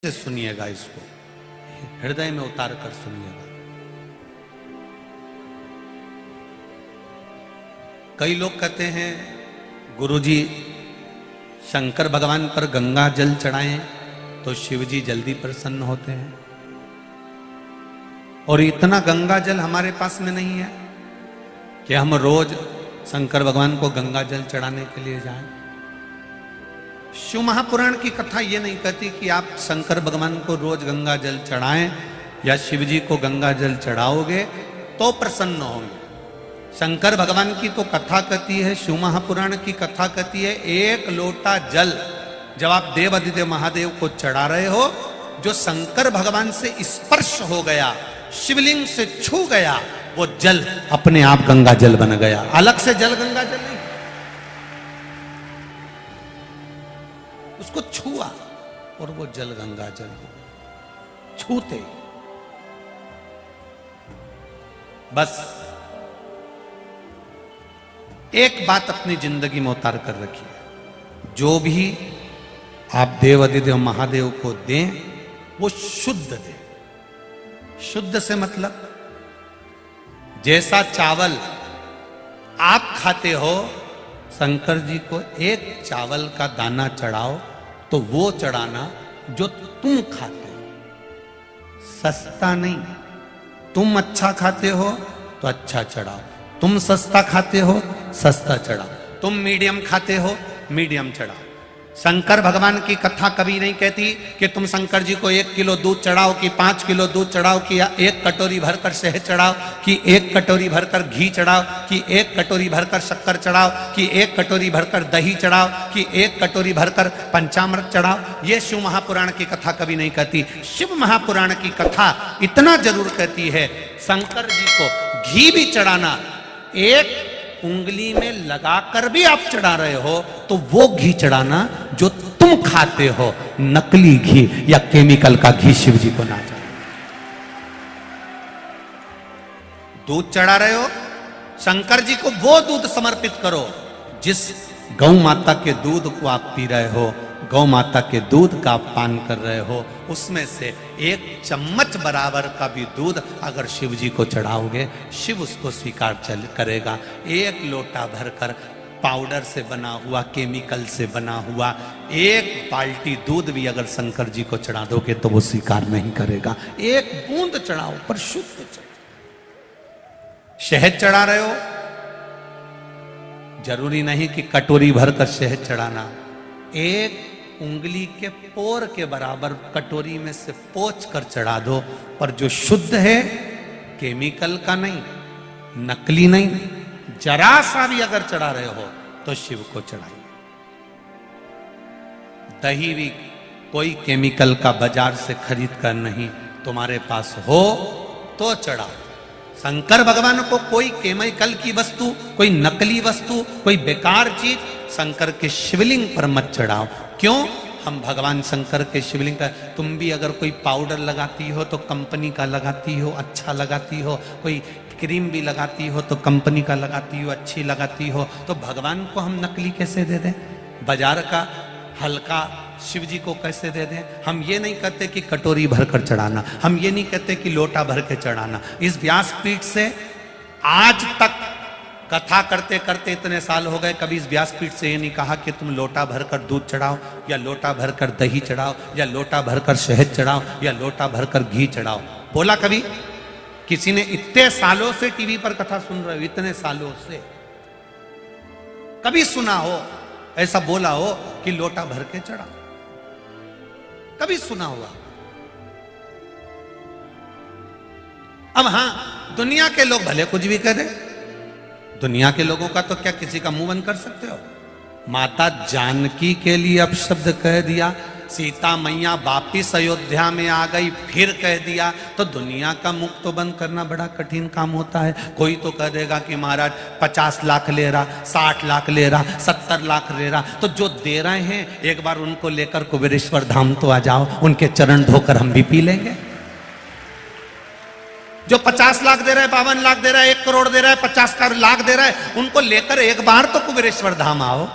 से सुनिएगा, इसको हृदय में उतार कर सुनिएगा। कई लोग कहते हैं गुरुजी शंकर भगवान पर गंगा जल चढ़ाएं तो शिव जी जल्दी प्रसन्न होते हैं, और इतना गंगा जल हमारे पास में नहीं है कि हम रोज शंकर भगवान को गंगा जल चढ़ाने के लिए जाएं। शिव महापुराण की कथा ये नहीं कहती कि आप शंकर भगवान को रोज गंगा जल चढ़ाएं या शिव जी को गंगा जल चढ़ाओगे तो प्रसन्न होंगे। शंकर भगवान की तो कथा कहती है, शिव महापुराण की कथा कहती है, एक लोटा जल जब आप देव अधिदेव महादेव को चढ़ा रहे हो, जो शंकर भगवान से स्पर्श हो गया, शिवलिंग से छू गया, वो जल अपने आप गंगा जल बन गया, अलग से जल गंगा जल नहीं, उसको छुआ और वो जल गंगा जल हो गया। छूते बस एक बात अपनी जिंदगी में उतार कर रखिए, जो भी आप देव अधिदेव महादेव को दें वो शुद्ध दें। शुद्ध से मतलब जैसा चावल आप खाते हो, शंकर जी को एक चावल का दाना चढ़ाओ तो वो चढ़ाना जो तुम खाते हो, सस्ता नहीं। तुम अच्छा खाते हो तो अच्छा चढ़ाओ, तुम सस्ता खाते हो सस्ता चढ़ाओ, तुम मीडियम खाते हो मीडियम चढ़ाओ। शंकर भगवान की कथा कभी नहीं कहती कि तुम शंकर जी को 1 किलो दूध चढ़ाओ कि 5 किलो दूध चढ़ाओ कि 1 कटोरी भरकर शहद चढ़ाओ कि 1 कटोरी भरकर घी चढ़ाओ कि 1 कटोरी भरकर शक्कर चढ़ाओ कि 1 कटोरी भरकर दही चढ़ाओ कि 1 कटोरी भरकर पंचामृत चढ़ाओ। ये शिव महापुराण की कथा कभी नहीं कहती। शिव महापुराण की कथा इतना जरूर कहती है, शंकर जी को घी भी चढ़ाना, एक उंगली में लगाकर भी आप चढ़ा रहे हो तो वो घी चढ़ाना जो तुम खाते हो, नकली घी या केमिकल का घी शिव जी को ना चढ़ाना। दूध चढ़ा रहे हो, शंकर जी को वो दूध समर्पित करो जिस गौ माता के दूध को आप पी रहे हो, गौ माता के दूध का आप पान कर रहे हो, उसमें से 1 चम्मच बराबर का भी दूध अगर शिव जी को चढ़ाओगे, शिव उसको स्वीकार करेगा। 1 लोटा भरकर पाउडर से बना हुआ, केमिकल से बना हुआ 1 बाल्टी दूध भी अगर शंकर जी को चढ़ा दोगे तो वो स्वीकार नहीं करेगा। 1 बूंद चढ़ाओ पर शुद्ध चढ़ाओ। शहद चढ़ा रहे हो, जरूरी नहीं कि कटोरी भरकर शहद चढ़ाना, 1 उंगली के पोर के बराबर कटोरी में से पोंछ कर चढ़ा दो, पर जो शुद्ध है, केमिकल का नहीं, नकली नहीं, जरा सा भी अगर चढ़ा रहे हो तो शिव को चढ़ाइए। दही भी कोई केमिकल का बाजार से खरीद कर नहीं, तुम्हारे पास हो तो चढ़ाओ। शंकर भगवान को कोई केमिकल की वस्तु, कोई नकली वस्तु, कोई बेकार चीज शंकर के शिवलिंग पर मत चढ़ाओ। क्यों? हम भगवान शंकर के शिवलिंग पर, तुम भी अगर कोई पाउडर लगाती हो तो कंपनी का लगाती हो, अच्छा लगाती हो, कोई क्रीम भी लगाती हो तो कंपनी का लगाती हो, अच्छी लगाती हो, तो भगवान को हम नकली कैसे दे दें? बाजार का हल्का शिव जी को कैसे दे दें? हम ये नहीं कहते कि कटोरी भरकर चढ़ाना, हम ये नहीं कहते कि लोटा भर के चढ़ाना। इस व्यासपीठ से आज तक कथा करते करते इतने साल हो गए, कभी इस व्यासपीठ से ये नहीं कहा कि तुम लोटा भरकर दूध चढ़ाओ या लोटा भरकर दही चढ़ाओ या लोटा भरकर शहद चढ़ाओ या लोटा भरकर घी चढ़ाओ। बोला कभी? किसी ने? इतने सालों से टीवी पर कथा सुन रहे हो, इतने सालों से कभी सुना हो ऐसा बोला हो कि लोटा भर के चढ़ाओ? कभी सुना हुआ? अब हां, दुनिया के लोग भले कुछ भी कह दे, दुनिया के लोगों का तो क्या किसी का मुंह बंद कर सकते हो? माता जानकी के लिए अपशब्द कह दिया, सीता मैया वापिस अयोध्या में आ गई फिर कह दिया, तो दुनिया का मुख तो बंद करना बड़ा कठिन काम होता है। कोई तो कह देगा कि महाराज 50 लाख ले रहा, 60 लाख ले रहा, 70 लाख ले रहा, तो जो दे रहे हैं एक बार उनको लेकर कुबेरेश्वर धाम तो आ जाओ, उनके चरण धोकर हम भी पी लेंगे। जो 50 लाख दे रहा है, 52 लाख दे रहा है, 1 करोड़ दे रहा है, 50 लाख दे रहा है, उनको लेकर एक बार तो कुबेरेश्वर धाम आओ,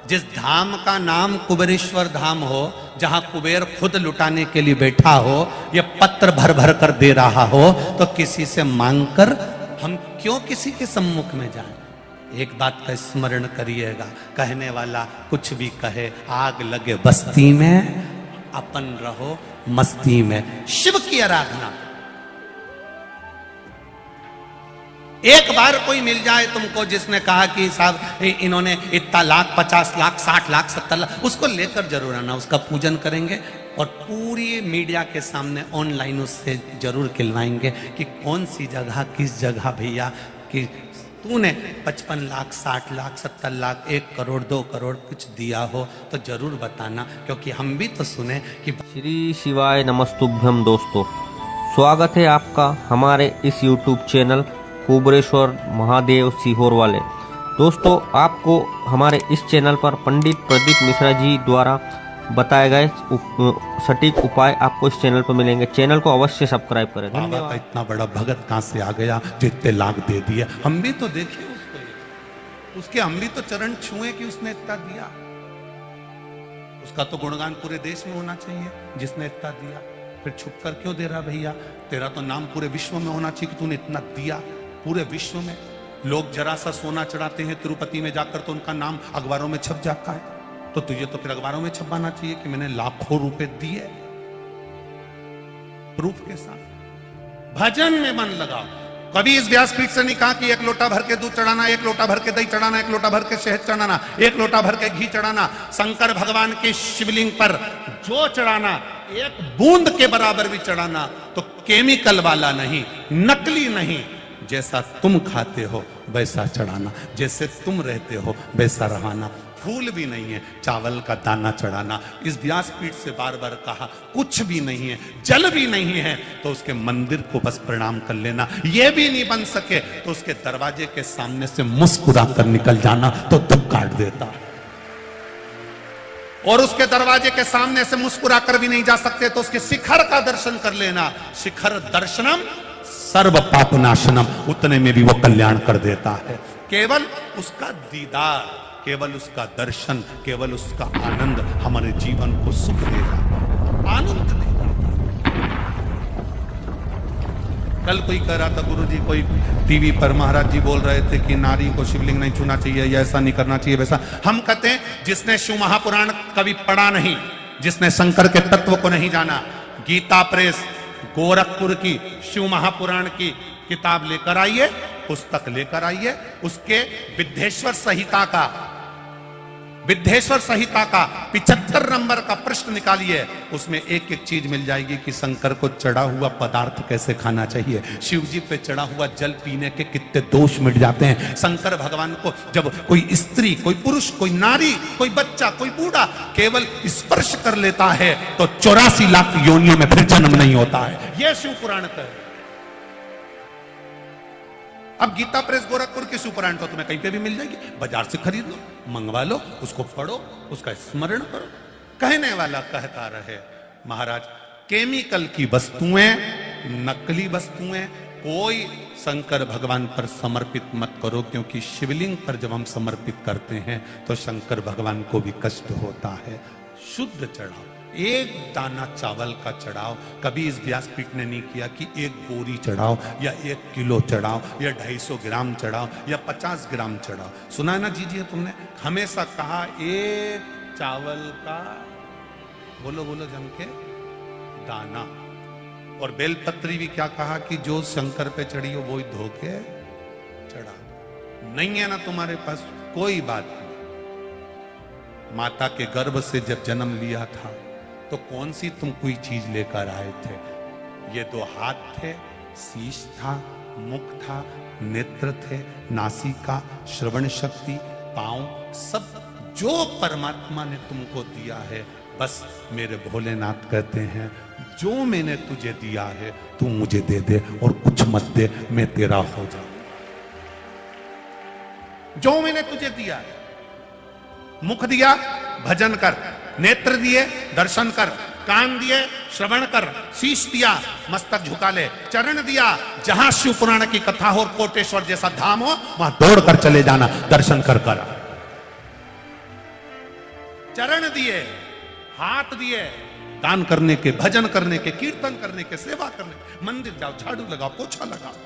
जिस धाम का नाम कुबेरेश्वर धाम हो, जहां कुबेर खुद लुटाने के लिए बैठा हो, ये पत्र भर भर कर दे रहा हो, तो किसी से मांगकर हम क्यों किसी के सम्मुख में जाएं? एक बात का स्मरण करिएगा, कहने वाला कुछ भी कहे, आग लगे बस्ती में, अपन रहो मस्ती में। शिव की आराधना, एक बार कोई मिल जाए तुमको जिसने कहा कि साहब इन्होंने इतना लाख, 50 लाख, 60 लाख, 70 लाख, उसको लेकर जरूर आना, उसका पूजन करेंगे और पूरी मीडिया के सामने ऑनलाइन उससे जरूर खिलवाएंगे कि कौन सी जगह, किस जगह भैया कि तूने 55 लाख, 60 लाख, 70 लाख, 1 करोड़, 2 करोड़ कुछ दिया हो तो जरूर बताना, क्योंकि हम भी तो सुने कि। श्री शिवाय नमस्तुभ्यम। दोस्तों, स्वागत है आपका हमारे इस YouTube चैनल कुबेरेश्वर महादेव सीहोर वाले। दोस्तों, आपको हमारे इस चैनल पर पंडित प्रदीप मिश्रा जी द्वारा बताए गए सटीक उपाय आपको इस चैनल पर मिलेंगे। चैनल को अवश्य सब्सक्राइब करें। बाबा का इतना बड़ा भगत कहां से आ गया जो इतने लाख दे दिए? हम भी तो देखे उसको, उसके हम भी तो चरण छुए कि उसने इतना दिया। उसका तो गुणगान पूरे देश में होना चाहिए जिसने इतना दिया। फिर छुप कर क्यों दे रहा भैया? तेरा तो नाम पूरे विश्व में होना चाहिए कि तूने इतना दिया। पूरे विश्व में लोग जरा सा सोना चढ़ाते हैं तिरुपति में जाकर तो उनका नाम अखबारों में छप जाता है, तो तुझे तो फिर अखबारों में छपवाना चाहिए कि मैंने लाखों रुपए दिए, प्रूफ के साथ। भजन में मन लगाओ। कभी इस व्यासपीठ से नहीं कहा कि 1 लोटा भर के दूध चढ़ाना, 1 लोटा भर के दही चढ़ाना, 1 लोटा भर के शहद चढ़ाना, 1 लोटा भर के घी चढ़ाना। शंकर भगवान के शिवलिंग पर जो चढ़ाना, 1 बूंद के बराबर भी चढ़ाना, तो केमिकल वाला नहीं, नकली नहीं। जैसा तुम खाते हो वैसा चढ़ाना, जैसे तुम रहते हो वैसा रहना। फूल भी नहीं है, चावल का दाना चढ़ाना। इस व्यासपीठ से बार बार कहा, कुछ भी नहीं है, जल भी नहीं है, तो उसके मंदिर को बस प्रणाम कर लेना। ये भी नहीं बन सके तो उसके दरवाजे के सामने से मुस्कुरा कर निकल जाना, तो दुख काट देता। और उसके दरवाजे के सामने से मुस्कुरा कर भी नहीं जा सकते तो उसके शिखर का दर्शन कर लेना। शिखर दर्शनम सर्व पाप नाशनम, उतने में भी वो कल्याण कर देता है। केवल उसका दीदार, केवल उसका दर्शन, केवल उसका आनंद हमारे जीवन को सुख देगा, आनंद देगा। कल कोई कह रहा था गुरुजी, कोई टीवी पर महाराज जी बोल रहे थे कि नारी को शिवलिंग नहीं छूना चाहिए, या ऐसा नहीं करना चाहिए वैसा। हम कहते हैं जिसने शिव महापुराण कभी पढ़ा नहीं, जिसने शंकर के तत्व को नहीं जाना, गीता प्रेस गोरखपुर की शिव महापुराण की किताब लेकर आइए, पुस्तक लेकर आइए, उसके विद्धेश्वर संहिता का 75 नंबर का प्रश्न निकालिए। उसमें एक एक चीज मिल जाएगी कि शंकर को चढ़ा हुआ पदार्थ कैसे खाना चाहिए, शिव जी पे चढ़ा हुआ जल पीने के कितने दोष मिट जाते हैं। शंकर भगवान को जब कोई स्त्री, कोई पुरुष, कोई नारी, कोई बच्चा, कोई बूढ़ा केवल स्पर्श कर लेता है तो 84 लाख योनियों में फिर जन्म नहीं होता है। यह शिव पुराण का है। अब गीता प्रेस गोरखपुर की सुपरांड तो तुम्हें कहीं पे भी मिल जाएगी, बाजार से खरीद लो, मंगवा लो, उसको पढ़ो, उसका स्मरण करो। कहने वाला कहता रहे, महाराज केमिकल की वस्तुएं, नकली वस्तुएं कोई शंकर भगवान पर समर्पित मत करो, क्योंकि शिवलिंग पर जब हम समर्पित करते हैं तो शंकर भगवान को भी कष्ट होता है। शुद्ध चढ़ाओ, 1 दाना चावल का चढ़ाओ। कभी इस व्यासपीठ ने नहीं किया कि 1 बोरी चढ़ाओ या 1 किलो चढ़ाओ या 250 ग्राम चढ़ाओ या 50 ग्राम चढ़ाओ। सुना ना जीजिए तुमने, हमेशा कहा 1 चावल का, बोलो बोलो जम के, दाना। और बेलपत्री भी क्या कहा कि जो शंकर पे चढ़ी हो वो ही धो के चढ़ा। नहीं है ना तुम्हारे पास, कोई बात नहीं। माता के गर्भ से जब जन्म लिया था तो कौन सी तुम कोई चीज लेकर आए थे? ये 2 हाथ थे, शीश था, मुख था, नेत्र थे, नासिका, श्रवण शक्ति, पांव, सब जो परमात्मा ने तुमको दिया है। बस मेरे भोलेनाथ कहते हैं, जो मैंने तुझे दिया है तू मुझे दे दे और कुछ मत दे, मैं तेरा हो जाऊं। जो मैंने तुझे दिया है, मुख दिया भजन कर, नेत्र दिए दर्शन कर, कान दिए श्रवण कर, शीश दिया मस्तक झुका ले, चरण दिया जहां शिव पुराण की कथा हो और कोटेश्वर जैसा धाम हो वहां दौड़ कर चले जाना, दर्शन कर कर। चरण दिए, हाथ दिए, दान करने के, भजन करने के, कीर्तन करने के, सेवा करने के। मंदिर जाओ, झाड़ू लगाओ, पोछा लगाओ,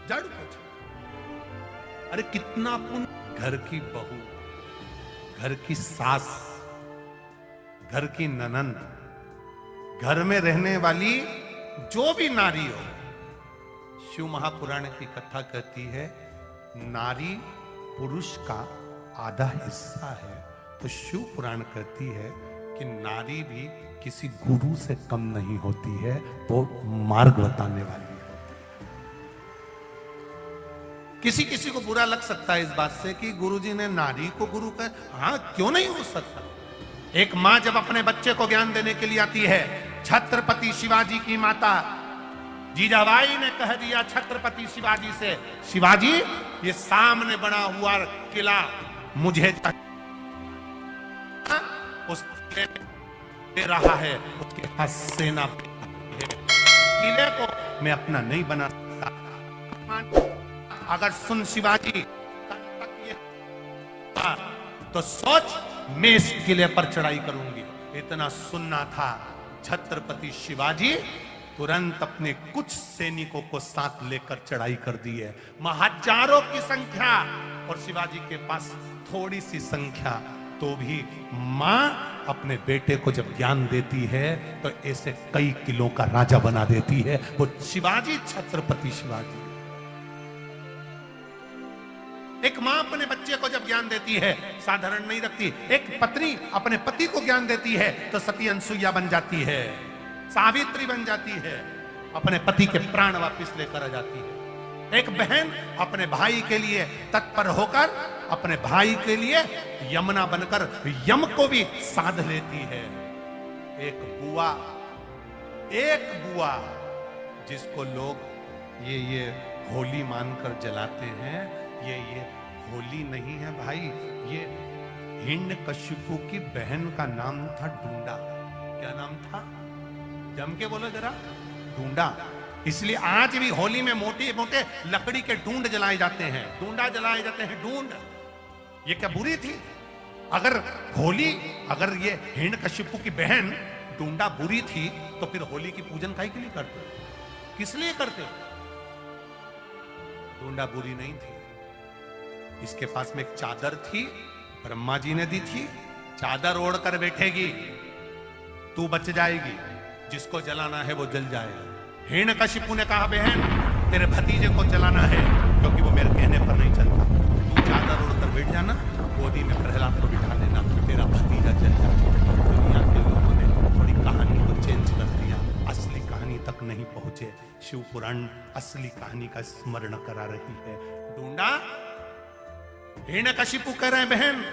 झाड़ू पोछा। अरे कितना पुण्य। घर की बहू, घर की सास, घर की ननंद, घर में रहने वाली जो भी नारी हो, शिव महापुराण की कथा कहती है नारी पुरुष का आधा हिस्सा है। तो शिव पुराण कहती है कि नारी भी किसी गुरु से कम नहीं होती है, वो मार्ग बताने वाली है। किसी किसी को बुरा लग सकता है इस बात से कि गुरुजी ने नारी को गुरु कहा। हाँ, क्यों नहीं हो सकता। एक मां जब अपने बच्चे को ज्ञान देने के लिए आती है, छत्रपति शिवाजी की माता जीजाबाई ने कह दिया छत्रपति शिवाजी से, शिवाजी ये सामने बना हुआ किला मुझे उस किले दे रहा है, उसके पास सेना है, किले को मैं अपना नहीं बना सकता। अगर सुन शिवाजी तो सोच मैं इस किले पर चढ़ाई करूंगी। इतना सुनना था, छत्रपति शिवाजी तुरंत अपने कुछ सैनिकों को साथ लेकर चढ़ाई कर दी है। हजारों की संख्या और शिवाजी के पास थोड़ी सी संख्या, तो भी मां अपने बेटे को जब ज्ञान देती है तो ऐसे कई किलों का राजा बना देती है। वो शिवाजी, छत्रपति शिवाजी। एक मां अपने बच्चे को जब ज्ञान देती है साधारण नहीं रखती। एक पत्नी अपने पति को ज्ञान देती है तो सती अनसुईया बन जाती है, सावित्री बन जाती है, अपने पति के प्राण वापस लेकर आ जाती है। एक बहन अपने भाई के लिए तत्पर होकर अपने भाई के लिए यमुना बनकर यम को भी साध लेती है। एक बुआ जिसको लोग ये होली मानकर जलाते हैं, ये होली नहीं है भाई, ये हिरण्यकशिपु की बहन का नाम था डूंडा। क्या नाम था? जम के बोलो जरा। डूंडा। इसलिए आज भी होली में मोटे मोटे लकड़ी के ढूंढ जलाए जाते हैं, डूंडा जलाए जाते हैं। ढूंढ ये क्या बुरी थी? अगर होली, अगर ये हिरण्यकशिपु की बहन डूंडा बुरी थी तो फिर होली की पूजन काहे के लिए करते हो? किस लिए करते हो? डूंडा बुरी नहीं थी। इसके पास में एक चादर थी, ब्रह्मा जी ने दी थी। चादर ओढ़ कर बैठेगी, तू बच जाएगी, जिसको जलाना है वो जल जाएगा। हिरण्यकशिपु ने कहा बहन तेरे भतीजे को जलाना है क्योंकि वो मेरे कहने पर नहीं चलता, तू चादर ओढ़ कर बैठ जाना, गोदी में प्रहलाद को बिठा लेना, तेरा भतीजा जल जाएगा। दुनिया के लोगों ने थोड़ी कहानी को चेंज कर दिया, असली कहानी तक नहीं पहुंचे। शिव पुराण असली कहानी का स्मरण करा रही है। डूंडा, हिरण्यकशिपु कह रहे हैं बहन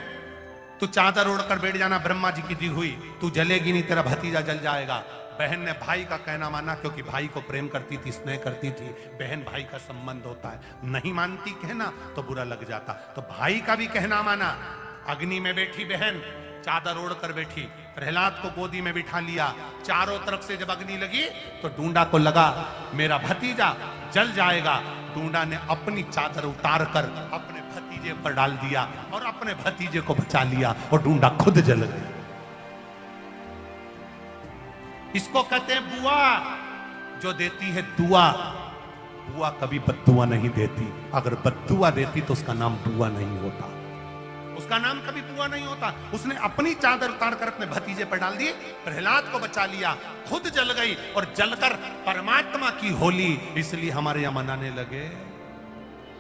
तू चादर ओढ़कर बैठ जाना, ब्रह्मा जी की दी हुई, तू जलेगी नहीं, तेरा भतीजा जल जाएगा। बहन ने भाई का कहना माना क्योंकि भाई को प्रेम करती थी, स्नेह करती थी। बहन भाई का संबंध होता है, नहीं मानती कहना तो बुरा लग जाता, तो भाई का भी कहना माना। अग्नि में बैठी बहन, चादर ओढ़कर बैठी, प्रहलाद को गोदी में बिठा लिया। चारों तरफ से जब अग्नि लगी तो डूंडा को लगा मेरा भतीजा जल जाएगा। डूंडा ने अपनी चादर उतार कर अपने भतीजे पर डाल दिया और अपने भतीजे को बचा लिया और डूंडा खुद जल गया। इसको कहते हैं बुआ, जो देती है दुआ। बुआ कभी बद्दुआ नहीं देती, अगर बद्दुआ देती तो उसका नाम बुआ नहीं होता, उसका नाम कभी बुआ नहीं होता। उसने अपनी चादर उतार कर अपने भतीजे पर डाल दी, प्रहलाद को बचा लिया, खुद जल गई और जलकर परमात्मा की होली इसलिए हमारे यहां मनाने लगे।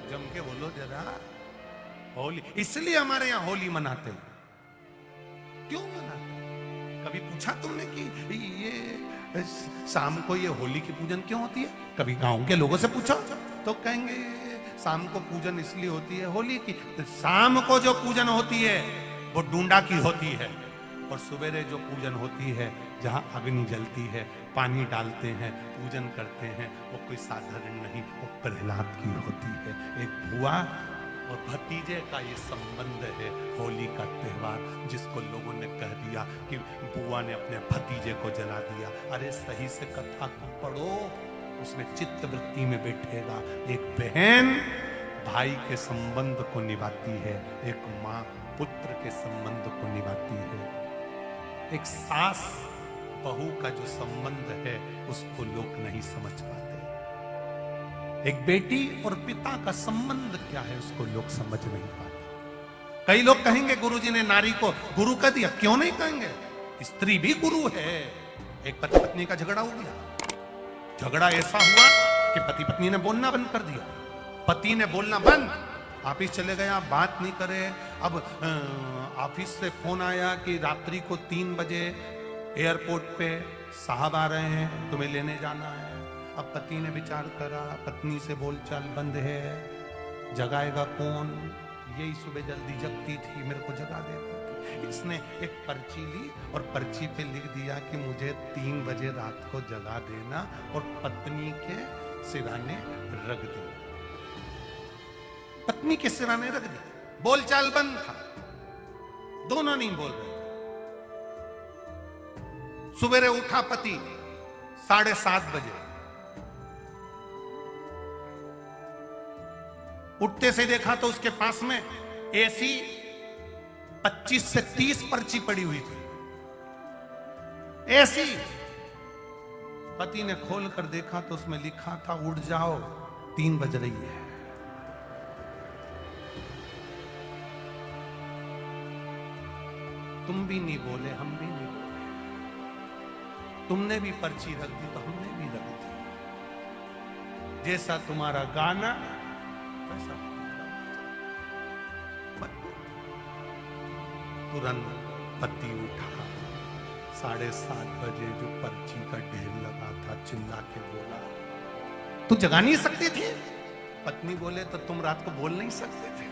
जम के बोलो जरा, होली इसलिए हमारे यहां होली मनाते। क्यों मनाते? कभी पूछा तुमने कि ये शाम को ये होली की पूजन क्यों होती है? कभी गांव के लोगों से पूछा तो कहेंगे शाम को पूजन इसलिए होती है होली की। तो शाम को जो पूजन होती है वो डूंडा की होती है, और सवेरे जो पूजन होती है जहां अग्नि जलती है, पानी डालते हैं, पूजन करते हैं, वो कोई साधारण नहीं, वो प्रहलाद की होती है। एक बुआ और भतीजे का ये संबंध है होली का त्योहार, जिसको लोगों ने कह दिया कि बुआ ने अपने भतीजे को जला दिया। अरे सही से कथा को पढ़ो, उसमें चित्त वृत्ति में बैठेगा। एक बहन भाई के संबंध को निभाती है, एक माँ पुत्र के संबंध को निभाती है। एक सास बहू का जो संबंध है उसको लोग नहीं समझ पाते। एक बेटी और पिता का संबंध क्या है उसको लोग समझ नहीं पाते। कई लोग कहेंगे गुरुजी ने नारी को गुरु कह दिया। क्यों नहीं कहेंगे? स्त्री भी गुरु है। एक पति पत्नी का झगड़ा हो गया। झगड़ा ऐसा हुआ कि पति पत्नी ने बोलना बंद कर दिया। पति ने बोलना बंद, ऑफिस चले गया, बात नहीं करे। अब ऑफिस से फोन आया कि रात्रि को 3 बजे एयरपोर्ट पे साहब आ रहे हैं, तुम्हें लेने जाना है। अब पति ने विचार करा, पत्नी से बोलचाल बंद है, जगाएगा कौन? यही सुबह जल्दी जगती थी, मेरे को जगा देती थी। इसने एक पर्ची ली और पर्ची पे लिख दिया कि मुझे 3 बजे रात को जगा देना, और पत्नी के सिराने रख दी। पत्नी के सिराने रख दी। बोलचाल बंद था, दोनों नहीं बोल रहे। सुबेरे उठा पति 7:30 बजे। उठते से देखा तो उसके पास में ऐसी 25 से 30 पर्ची पड़ी हुई थी। ऐसी पति ने खोल कर देखा तो उसमें लिखा था, उठ जाओ 3 बज रही है। तुम भी नहीं बोले, हम भी नहीं बोले। तुमने भी पर्ची रख दी तो हमने भी रख दी। जैसा तुम्हारा गाना वैसा तुरंत पति उठा। 7:30 बजे जो पर्ची का ढेर लगा था, चिल्ला के बोला, तू जगा नहीं सकती थी? पत्नी बोले, तो तुम रात को बोल नहीं सकते थे?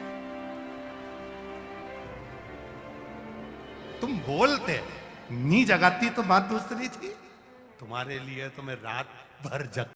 तुम बोलते, नहीं जगाती तो बात दूसरी थी। तुम्हारे लिए तो मैं रात भर जग